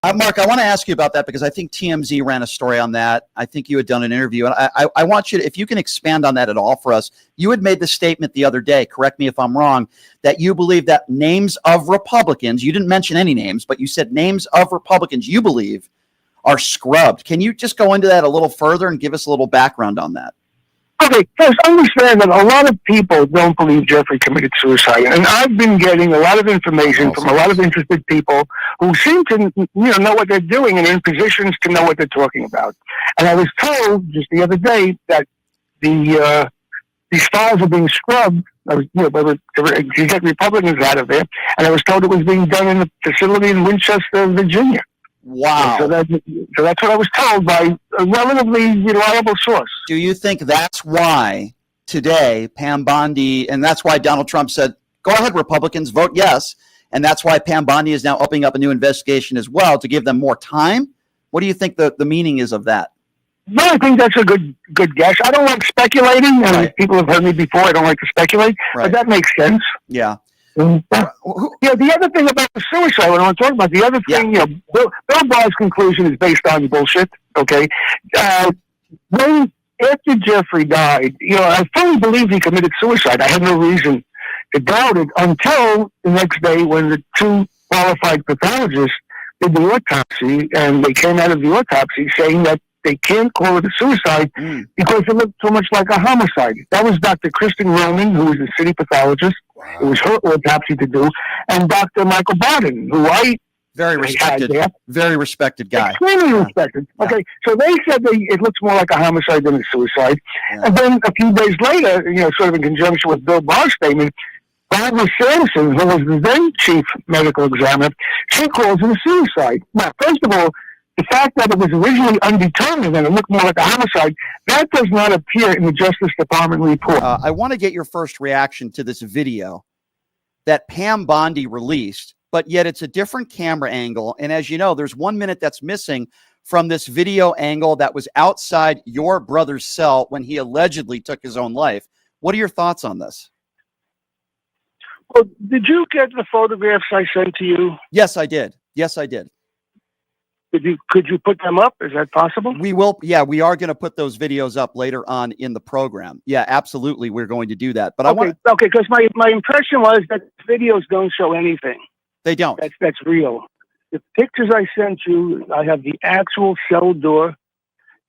Mark, I want to ask you about that because I think TMZ ran a story on that. I think you had done an interview, and I want you to, if you can expand on that at all for us. You had made the statement the other day, correct me if I'm wrong, that you believe that names of Republicans, you didn't mention any names, but you said names of Republicans you believe are scrubbed. Can you just go into that a little further and give us a little background on that? Okay, first, understand that a lot of people don't believe Jeffrey committed suicide, and I've been getting a lot of information from a lot of interested people who seem to, know what they're doing and are in positions to know what they're talking about. And I was told just the other day that these files are being scrubbed. There get Republicans out of there, and I was told it was being done in a facility in Winchester, Virginia. Wow. So that's what I was told by a relatively reliable source. Do you think that's why today Pam Bondi, and that's why Donald Trump said, go ahead, Republicans, vote yes, and that's why Pam Bondi is now opening up a new investigation as well to give them more time? What do you think the meaning is of that? No, I think that's a good guess. I don't like speculating, and right. People have heard me before. I don't like to speculate, but that makes sense. Yeah. The other thing about the suicide, what I want to talk about, the other thing, Bill Barr's conclusion is based on bullshit, okay? After Jeffrey died, I fully believe he committed suicide. I had no reason to doubt it until the next day when the two qualified pathologists did the autopsy, and they came out of the autopsy saying that they can't call it a suicide because it looked so much like a homicide. That was Dr. Kristen Roman, who was a city pathologist. Wow. It was her autopsy to do, and Dr. Michael Bowden, who I very respected guy. Extremely respected. Yeah. Okay, so they said it looks more like a homicide than a suicide. Yeah. And then a few days later, sort of in conjunction with Bill Barr's statement, Barbara Sampson, who was the then chief medical examiner, she calls it a suicide. Now, first of all, the fact that it was originally undetermined and it looked more like a homicide, that does not appear in the Justice Department report. I want to get your first reaction to this video that Pam Bondi released, but yet it's a different camera angle. And as you know, there's 1 minute that's missing from this video angle that was outside your brother's cell when he allegedly took his own life. What are your thoughts on this? Well, did you get the photographs I sent to you? Yes, I did. Yes, I did. Could you put them up? Is that possible? We will. Yeah, we are going to put those videos up later on in the program. Yeah, absolutely. We're going to do that. But okay, because my impression was that videos don't show anything. They don't. That's real. The pictures I sent you, I have the actual cell door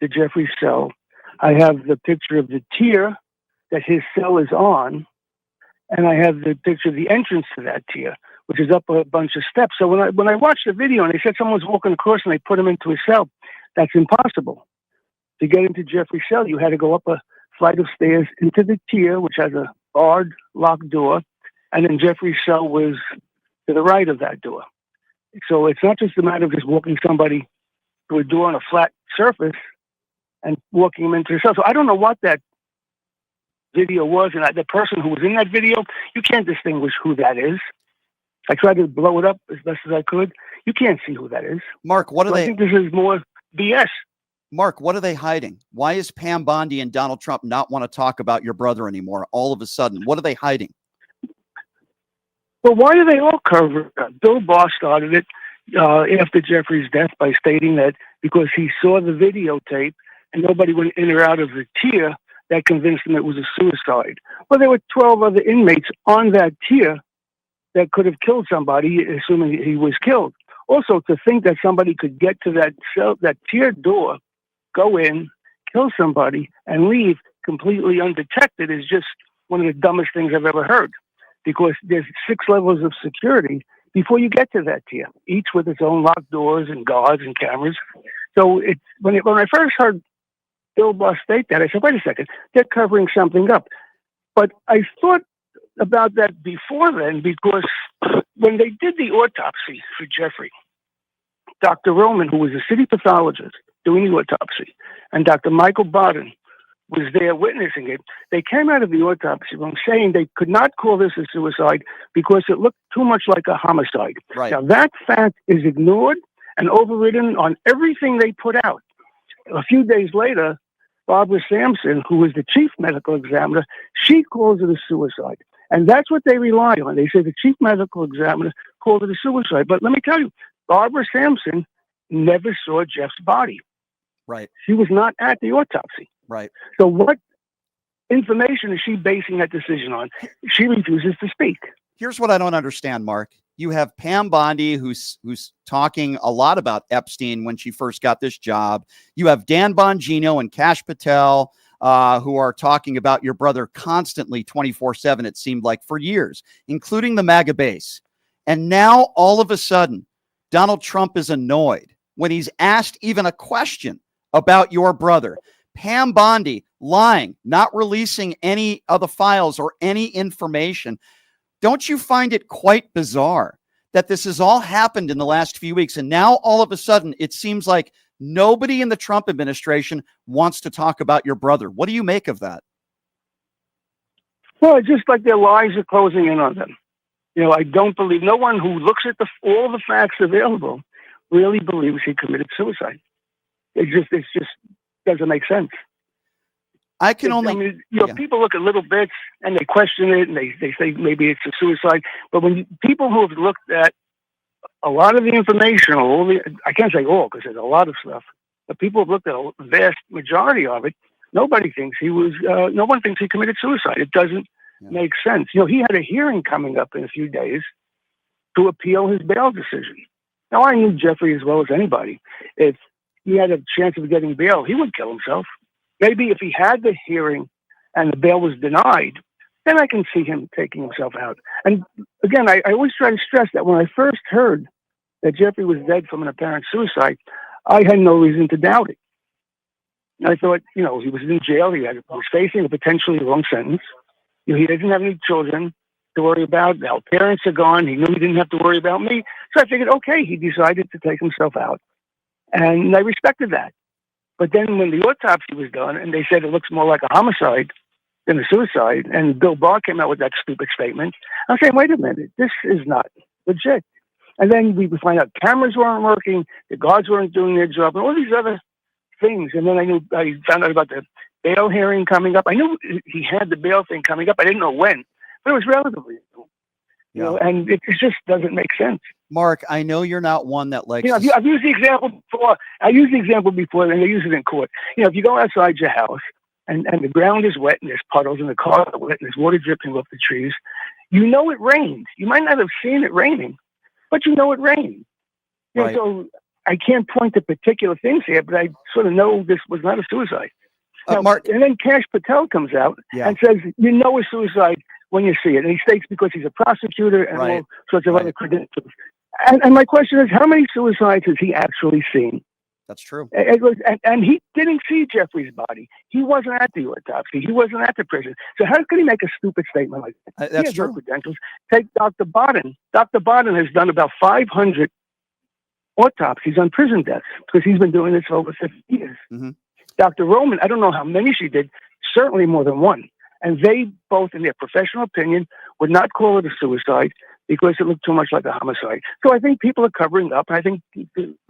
to Jeffrey's cell. I have the picture of the tier that his cell is on, and I have the picture of the entrance to that tier, which is up a bunch of steps. So when I watched the video and they said someone was walking across and they put him into his cell, that's impossible. To get into Jeffrey's cell, you had to go up a flight of stairs into the tier, which has a barred, locked door, and then Jeffrey's cell was to the right of that door. So it's not just a matter of just walking somebody through a door on a flat surface and walking them into the cell. So I don't know what that video was, and the person who was in that video, you can't distinguish who that is. I tried to blow it up as best as I could. You can't see who that is. Mark, what are they? I think this is more BS. Mark, what are they hiding? Why is Pam Bondi and Donald Trump not want to talk about your brother anymore all of a sudden? What are they hiding? Well, why do they all cover it? Bill Barr started it after Jeffrey's death by stating that because he saw the videotape and nobody went in or out of the tier, that convinced him it was a suicide. Well, there were 12 other inmates on that tier that could have killed somebody, assuming he was killed. Also, to think that somebody could get to that cell, that tier door, go in, kill somebody, and leave completely undetected is just one of the dumbest things I've ever heard. Because there's 6 levels of security before you get to that tier, each with its own locked doors and guards and cameras. So when I first heard Bill Barr state that, I said, wait a second, they're covering something up. But I thought about that before then, because when they did the autopsy for Jeffrey, Dr. Roman, who was a city pathologist doing the autopsy, and Dr. Michael Bowden was there witnessing it, they came out of the autopsy room saying they could not call this a suicide because it looked too much like a homicide. Right. Now, that fact is ignored and overridden on everything they put out. A few days later, Barbara Sampson, who was the chief medical examiner, she calls it a suicide. And that's what they rely on. They say the chief medical examiner called it a suicide. But let me tell you, Barbara Sampson never saw Jeff's body. Right. She was not at the autopsy. Right. So what information is she basing that decision on? She refuses to speak. Here's what I don't understand, Mark. You have Pam Bondi, who's talking a lot about Epstein when she first got this job. You have Dan Bongino and Kash Patel, who are talking about your brother constantly 24/7, it seemed like, for years, including the MAGA base. And now, all of a sudden, Donald Trump is annoyed when he's asked even a question about your brother. Pam Bondi lying, not releasing any of the files or any information. Don't you find it quite bizarre that this has all happened in the last few weeks? And now all of a sudden, it seems like nobody in the Trump administration wants to talk about your brother. What do you make of that? Well, it's just like their lies are closing in on them. I don't believe, no one who looks at all the facts available really believes he committed suicide. It just doesn't make sense. People look at little bits and they question it and they say maybe it's a suicide. But when people who have looked at a lot of the information, I can't say all because there's a lot of stuff, but people have looked at a vast majority of it. No one thinks he committed suicide. It doesn't make sense. He had a hearing coming up in a few days to appeal his bail decision. Now, I knew Jeffrey as well as anybody. If he had a chance of getting bail, he would kill himself. Maybe if he had the hearing and the bail was denied, then I can see him taking himself out. And again, I always try to stress that when I first heard that Jeffrey was dead from an apparent suicide, I had no reason to doubt it. I thought, he was in jail. He was facing a potentially long sentence. He didn't have any children to worry about. Now, parents are gone. He knew he didn't have to worry about me. So I figured, okay, he decided to take himself out. And I respected that. But then when the autopsy was done and they said it looks more like a homicide than a suicide, and Bill Barr came out with that stupid statement, I was saying, wait a minute, this is not legit. And then we would find out cameras weren't working, the guards weren't doing their job, and all these other things. And then I found out about the bail hearing coming up. I knew he had the bail thing coming up. I didn't know when, but it was relatively new. And it just doesn't make sense. Mark, I know you're not one that likes. I've used the example before. And they use it in court. If you go outside your house and the ground is wet and there's puddles and the cars are wet and there's water dripping off the trees, it rained. You might not have seen it raining, but it rained. Right. So I can't point to particular things here, but I sort of know this was not a suicide. Mark, and then Kash Patel comes out and says, a suicide when you see it. And he states because he's a prosecutor and all sorts of other credentials. And my question is, how many suicides has he actually seen? That's true. And he didn't see Jeffrey's body. He wasn't at the autopsy. He wasn't at the prison. So how could he make a stupid statement like that? That's true. No credentials. Take Dr. Bodden. Dr. Bodden has done about 500 autopsies on prison deaths because he's been doing this for over 50 years. Mm-hmm. Dr. Roman, I don't know how many she did, certainly more than one. And they both, in their professional opinion, would not call it a suicide because it looked too much like a homicide. So I think people are covering up. I think,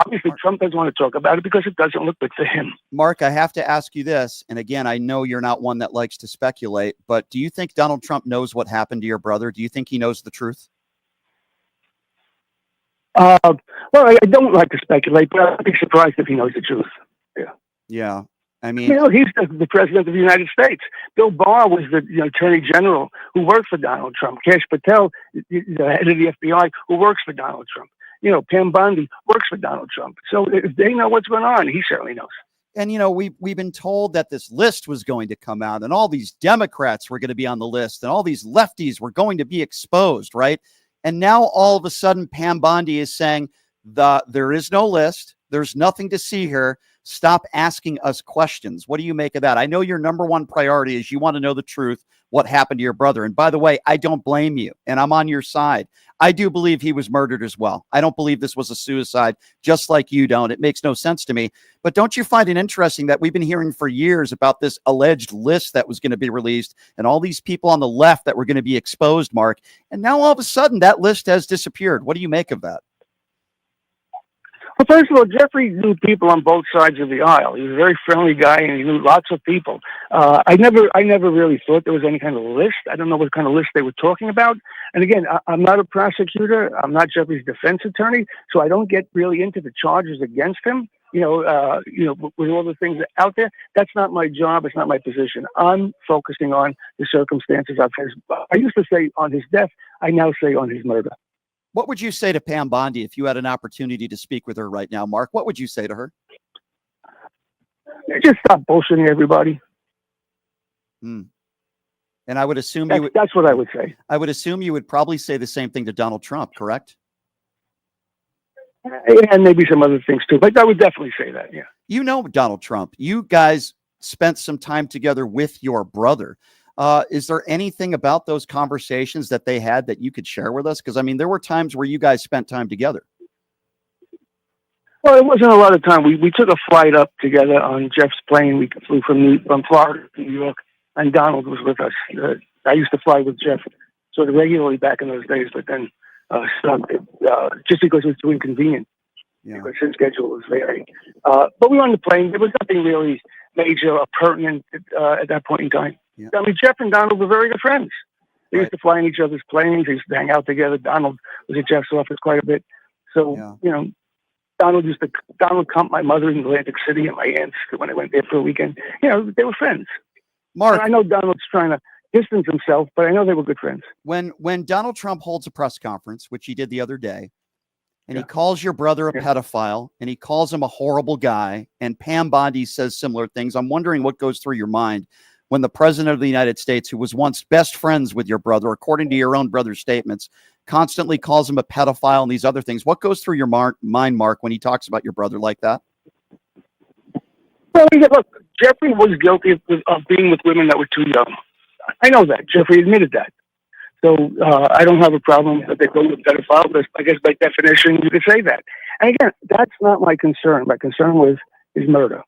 obviously, Trump doesn't want to talk about it because it doesn't look good for him. Mark, I have to ask you this. And again, I know you're not one that likes to speculate, but do you think Donald Trump knows what happened to your brother? Do you think he knows the truth? Well, I don't like to speculate, but I'd be surprised if he knows the truth. Yeah. I mean, he's the president of the United States. Bill Barr was the attorney general who worked for Donald Trump. Kash Patel, the head of the FBI, who works for Donald Trump. Pam Bondi works for Donald Trump. So if they know what's going on, he certainly knows. And, we've been told that this list was going to come out and all these Democrats were going to be on the list and all these lefties were going to be exposed, right? And now all of a sudden, Pam Bondi is saying there is no list. There's nothing to see here. Stop asking us questions. What do you make of that? I know your number one priority is you want to know the truth, what happened to your brother. And by the way, I don't blame you, and I'm on your side. I do believe he was murdered as well. I don't believe this was a suicide, just like you don't. It makes no sense to me. But don't you find it interesting that we've been hearing for years about this alleged list that was going to be released and all these people on the left that were going to be exposed, Mark? And now all of a sudden that list has disappeared. What do you make of that? Well, first of all, Jeffrey knew people on both sides of the aisle. He was a very friendly guy, and he knew lots of people. I never really thought there was any kind of list. I don't know what kind of list they were talking about. And again, I'm not a prosecutor. I'm not Jeffrey's defense attorney, so I don't get really into the charges against him. With all the things out there, that's not my job. It's not my position. I'm focusing on the circumstances of his. I used to say on his death. I now say on his murder. What would you say to Pam Bondi if you had an opportunity to speak with her right now, Mark? What would you say to her? Just stop bullshitting everybody. And I would assume that's what I would say. I would assume you would probably say the same thing to Donald Trump, correct? And maybe some other things too, but I would definitely say that. Yeah. You know Donald Trump. You guys spent some time together with your brother. Is there anything about those conversations that they had that you could share with us? Because, I mean, there were times where you guys spent time together. Well, it wasn't a lot of time. We took a flight up together on Jeff's plane. We flew from Florida to New York, and Donald was with us. I used to fly with Jeff sort of regularly back in those days, but then stopped just because it was too inconvenient. Yeah. Because his schedule was varied. But we were on the plane. There was nothing really major or pertinent at that point in time. Yeah. I mean, Jeff and Donald were very good friends. They used to fly in each other's planes. They used to hang out together. Donald was at Jeff's office quite a bit. So, Donald comped my mother in Atlantic City and my aunts when I went there for a weekend. They were friends. Mark, and I know Donald's trying to distance himself, but I know they were good friends. When Donald Trump holds a press conference, which he did the other day, and he calls your brother a pedophile, and he calls him a horrible guy, and Pam Bondi says similar things, I'm wondering what goes through your mind when the president of the United States, who was once best friends with your brother, according to your own brother's statements, constantly calls him a pedophile and these other things. What goes through your mind, Mark, when he talks about your brother like that? Well, look, Jeffrey was guilty of being with women that were too young. I know that. Jeffrey admitted that. So I don't have a problem that they go with pedophile, but I guess by definition, you could say that. And again, that's not my concern. My concern was his murder.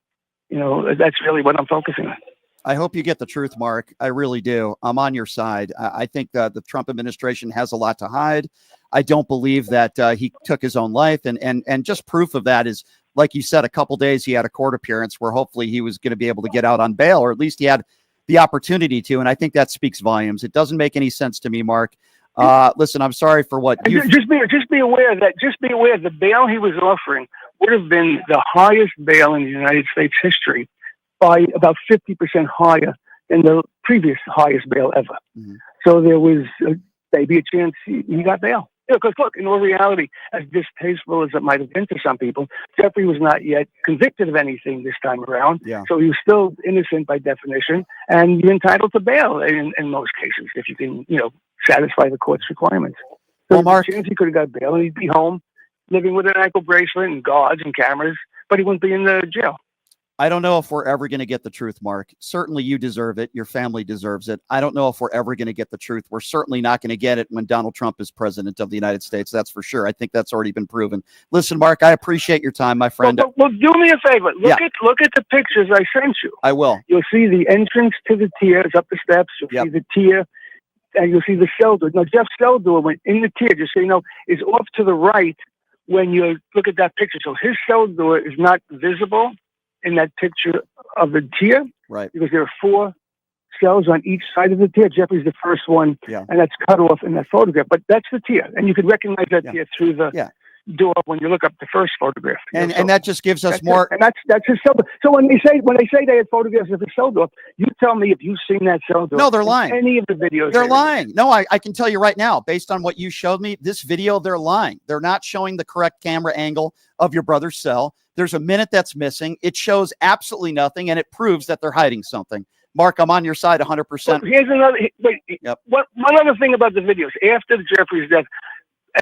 That's really what I'm focusing on. I hope you get the truth, Mark. I really do. I'm on your side. I think that the Trump administration has a lot to hide. I don't believe that he took his own life. And just proof of that is, like you said, a couple days he had a court appearance where hopefully he was going to be able to get out on bail, or at least he had the opportunity to. And I think that speaks volumes. It doesn't make any sense to me, Mark. Listen, I'm sorry for what you just be aware the bail he was offering would have been the highest bail in the United States history, by about 50% higher than the previous highest bail ever. Mm-hmm. So there was maybe a chance he got bail. Because look, in all reality, as distasteful as it might have been to some people, Jeffrey was not yet convicted of anything this time around. Yeah. So he was still innocent by definition, and you're entitled to bail in most cases if you can, satisfy the court's requirements. So well, Mark, chance he could have got bail and he'd be home living with an ankle bracelet and guards and cameras, but he wouldn't be in the jail. I don't know if we're ever going to get the truth, Mark. Certainly you deserve it. Your family deserves it. I don't know if we're ever going to get the truth. We're certainly not going to get it when Donald Trump is president of the United States. That's for sure. I think that's already been proven. Listen, Mark, I appreciate your time, my friend. Well, do me a favor. Look at the pictures I sent you. I will. You'll see the entrance to the tier. It's up the steps. You'll see the tier, and you'll see the cell door. Now, Jeff's cell door went in the tier, just so you know, is off to the right when you look at that picture. So his cell door is not visible in that picture of the tier, right? Because there are 4 cells on each side of the tier. Jeffrey's the first one, and that's cut off in that photograph. But that's the tier, and you can recognize that tier through the door when you look up the first photograph. And that just gives us more. And that's his cell door. So when they say they had photographs of his cell door, you tell me if you've seen that cell door. No, they're lying. Any of the videos? They're lying. No, I can tell you right now, based on what you showed me, this video, they're lying. They're not showing the correct camera angle of your brother's cell. There's a minute that's missing. It shows absolutely nothing, and it proves that they're hiding something. Mark, I'm on your side 100%. Well, here's another. One other thing about the videos. After Jeffrey's death,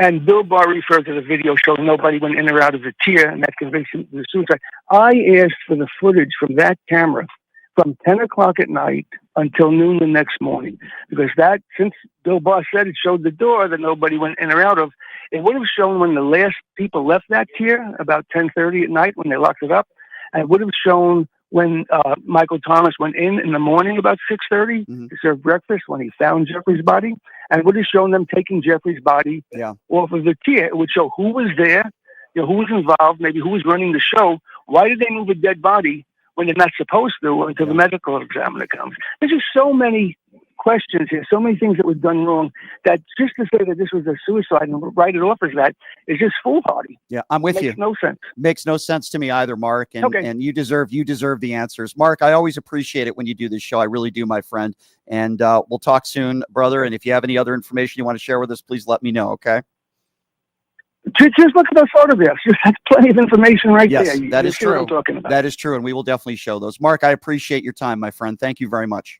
and Bill Barr referred to the video showing nobody went in or out of the tier, and that convinced him of the suicide. I asked for the footage from that camera from 10 o'clock at night until noon the next morning, because since Bill Barr said it showed the door that nobody went in or out of, it would have shown when the last people left that tier, about 10:30 at night when they locked it up, and it would have shown when Michael Thomas went in the morning about 6:30 to serve breakfast when he found Jeffrey's body, and it would have shown them taking Jeffrey's body off of the tier. It would show who was there, who was involved, maybe who was running the show. Why did they move a dead body when they're not supposed to until the medical examiner comes? There's just so many questions here, so many things that were done wrong, that just to say that this was a suicide and write it off as that is just foolhardy. Yeah, I'm with you. Makes no sense. Makes no sense to me either, Mark. And you deserve the answers. Mark, I always appreciate it when you do this show. I really do, my friend. And we'll talk soon, brother. And if you have any other information you want to share with us, please let me know, okay? Just look at those photographs. That's plenty of information right there. Yes, that is true. What I'm talking about. That is true, and we will definitely show those. Mark, I appreciate your time, my friend. Thank you very much.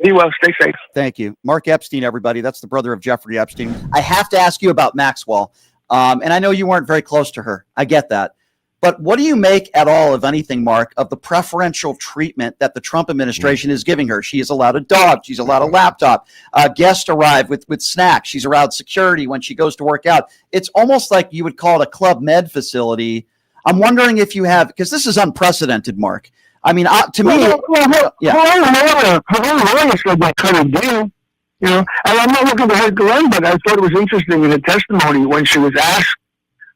Be well. Stay safe. Thank you. Mark Epstein, everybody. That's the brother of Jeffrey Epstein. I have to ask you about Maxwell. And I know you weren't very close to her. I get that. But what do you make at all, if anything, Mark, of the preferential treatment that the Trump administration is giving her? She is allowed a dog. She's allowed a laptop. Guests arrive with snacks. She's allowed security when she goes to work out. It's almost like you would call it a Club Med facility. I'm wondering if you have, because this is unprecedented, Mark. I mean, to me, her lawyer said that kind of deal, and I'm not looking to hurt Glenn, but I thought it was interesting in her testimony when she was asked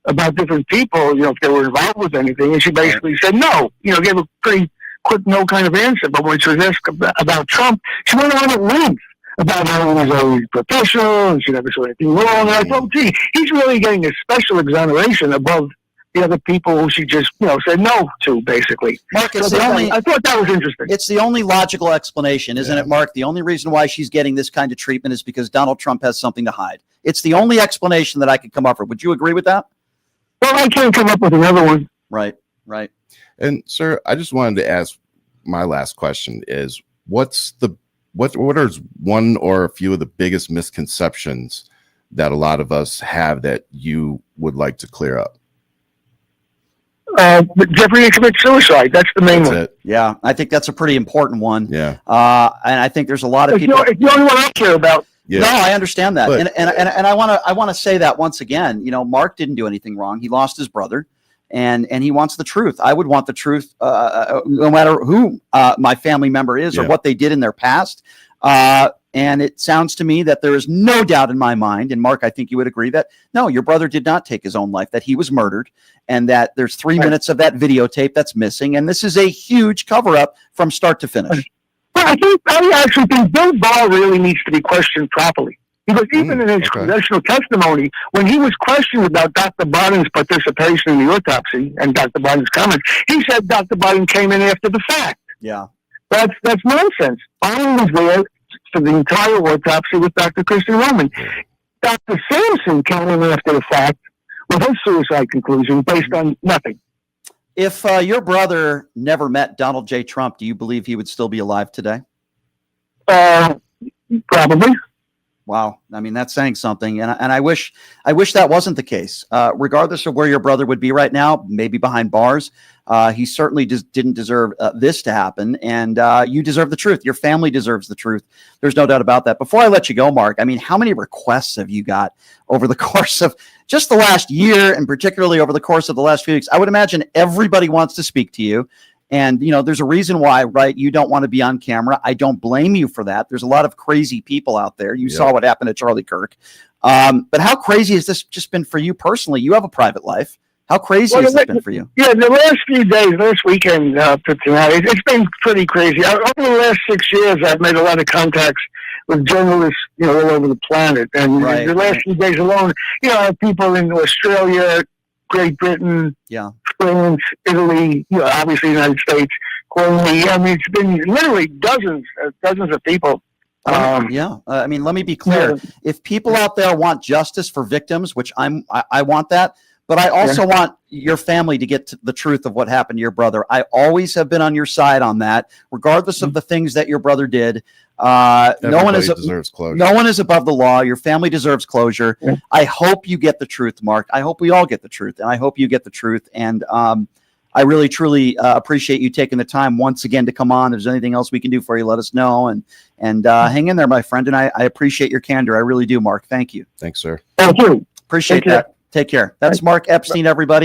about different people, if they were involved with anything, and she basically said no, gave a pretty quick no kind of answer. But when she was asked about Trump, she went on at length about how he was always professional and she never saw anything wrong. And I thought, gee, he's really getting a special exoneration above the other people who she just, said no to, basically. Mark, I thought that was interesting. It's the only logical explanation, isn't it, Mark? The only reason why she's getting this kind of treatment is because Donald Trump has something to hide. It's the only explanation that I could come up with. Would you agree with that? Well, I can't come up with another one. Right. And sir, I just wanted to ask, my last question is, what are one or a few of the biggest misconceptions that a lot of us have that you would like to clear up? But Jeffrey commits suicide. That's the main one. Yeah, I think that's a pretty important one. Yeah. And I think there's a lot of people. It's the only one I care about. Yeah. No, I understand that. But, and I want to say that once again, Mark didn't do anything wrong. He lost his brother and he wants the truth. I would want the truth, no matter who my family member is or what they did in their past. And it sounds to me that there is no doubt in my mind, and Mark, I think you would agree that, no, your brother did not take his own life, that he was murdered, and that there's 3 minutes of that videotape that's missing. And this is a huge cover-up from start to finish. Well, I actually think Bill Barr really needs to be questioned properly. Because even in his congressional testimony, when he was questioned about Dr. Biden's participation in the autopsy and Dr. Biden's comments, he said Dr. Biden came in after the fact. Yeah. That's nonsense. Biden was there for the entire autopsy with Dr. Kristen Roman. Dr. Sampson came in after the fact with his suicide conclusion based on nothing. If your brother never met Donald J. Trump, do you believe he would still be alive today? Probably. Wow. I mean, that's saying something. And I wish that wasn't the case. Regardless of where your brother would be right now, maybe behind bars, he certainly just didn't deserve this to happen. And you deserve the truth. Your family deserves the truth. There's no doubt about that. Before I let you go, Mark, I mean, how many requests have you got over the course of just the last year, and particularly over the course of the last few weeks? I would imagine everybody wants to speak to you. And, there's a reason why, right? You don't want to be on camera. I don't blame you for that. There's a lot of crazy people out there. You saw what happened to Charlie Kirk. But how crazy has this just been for you personally? You have a private life. How crazy has this been for you? Yeah, the last few days, last weekend to tonight, it's been pretty crazy. Over the last 6 years, I've made a lot of contacts with journalists, all over the planet. And the last few days alone, I have people in Australia, Great Britain, France, Italy, obviously the United States, calling me. I mean, it's been literally dozens of people. I mean, let me be clear. If people out there want justice for victims, which I want that, but I also want your family to get to the truth of what happened to your brother. I always have been on your side on that, regardless of the things that your brother did. No one deserves closure. No one is above the law. Your family deserves closure. I hope you get the truth, Mark. I hope we all get the truth, and I hope you get the truth. And I really, truly appreciate you taking the time once again to come on. If there's anything else we can do for you, let us know. And hang in there, my friend. And I appreciate your candor. I really do, Mark. Thank you. Thanks, sir. Thank you. Appreciate that. Take care. That's Mark Epstein, everybody.